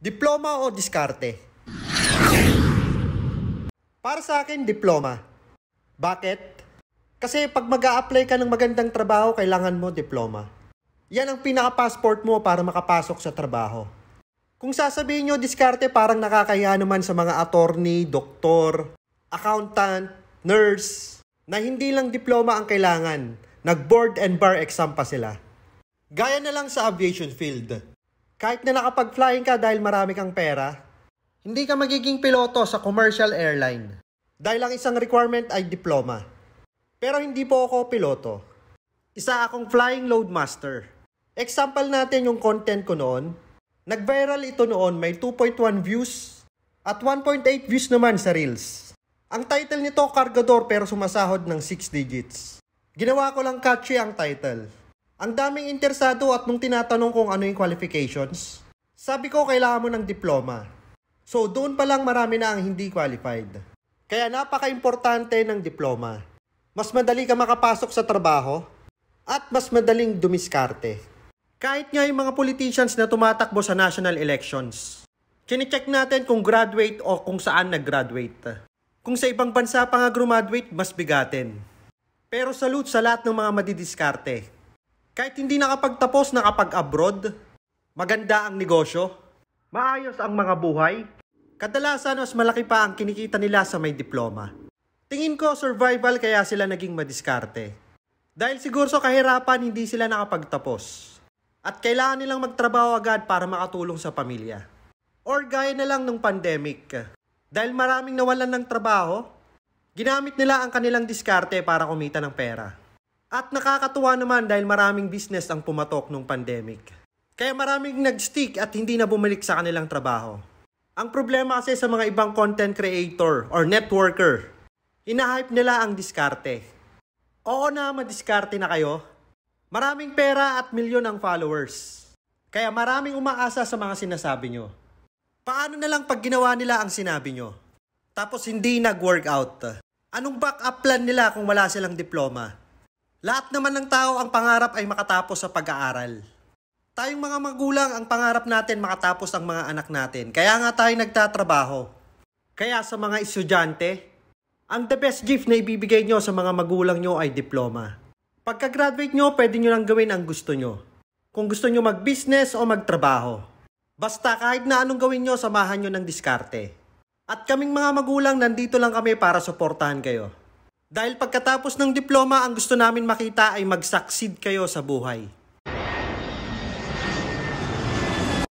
Diploma o diskarte? Para sa akin, diploma. Bakit? Kasi pag mag-a-apply ka ng magandang trabaho, kailangan mo diploma. Yan ang pinaka-passport mo para makapasok sa trabaho. Kung sasabihin nyo diskarte, parang nakakahiya naman sa mga attorney, doktor, accountant, nurse, na hindi lang diploma ang kailangan. Nag-board and bar exam pa sila. Gaya na lang sa aviation field. Kahit na nakapag-flying ka dahil marami kang pera, hindi ka magiging piloto sa commercial airline. Dahil ang isang requirement ay diploma. Pero hindi po ako piloto. Isa akong flying loadmaster. Example natin yung content ko noon. Nag-viral ito noon, may 2.1 views at 1.8 views naman sa Reels. Ang title nito, Kargador pero sumasahod ng 6 digits. Ginawa ko lang catchy ang title. Ang daming interesado at nung tinatanong kung ano yung qualifications, sabi ko kailangan mo ng diploma. So doon pa lang marami na ang hindi qualified. Kaya napaka-importante ng diploma. Mas madali ka makapasok sa trabaho at mas madaling dumiskarte. Kahit nga yung mga politicians na tumatakbo sa national elections, kine-check natin kung graduate o kung saan nag-graduate. Kung sa ibang bansa pa nga graduate, mas bigatin. Pero salute sa lahat ng mga madidiskarte. Kahit hindi nakapagtapos, nakapag-abroad, maganda ang negosyo, maayos ang mga buhay, kadalasan mas malaki pa ang kinikita nila sa may diploma. Tingin ko survival kaya sila naging madiskarte. Dahil siguro sa kahirapan hindi sila nakapagtapos. At kailangan nilang magtrabaho agad para makatulong sa pamilya. Or gaya na lang ng pandemic. Dahil maraming nawalan ng trabaho, ginamit nila ang kanilang diskarte para kumita ng pera. At nakakatuwa naman dahil maraming business ang pumatok nung pandemic. Kaya maraming nag-stick at hindi na bumalik sa kanilang trabaho. Ang problema kasi sa mga ibang content creator or networker, ina-hype nila ang diskarte. Oo na, madiskarte na kayo. Maraming pera at milyon ang followers. Kaya maraming umaasa sa mga sinasabi nyo. Paano na lang pag ginawa nila ang sinabi nyo? Tapos hindi nag-workout. Anong backup plan nila kung wala silang diploma? Lahat naman ng tao ang pangarap ay makatapos sa pag-aaral. Tayong mga magulang ang pangarap natin makatapos ang mga anak natin. Kaya nga tayo nagtatrabaho. Kaya sa mga estudyante, ang the best gift na ibibigay nyo sa mga magulang nyo ay diploma. Pagka-graduate nyo, pwede nyo lang gawin ang gusto nyo. Kung gusto nyo mag-business o magtrabaho. Basta kahit na anong gawin nyo, samahan nyo ng diskarte. At kaming mga magulang, nandito lang kami para suportahan kayo. Dahil pagkatapos ng diploma, ang gusto namin makita ay mag-succeed kayo sa buhay.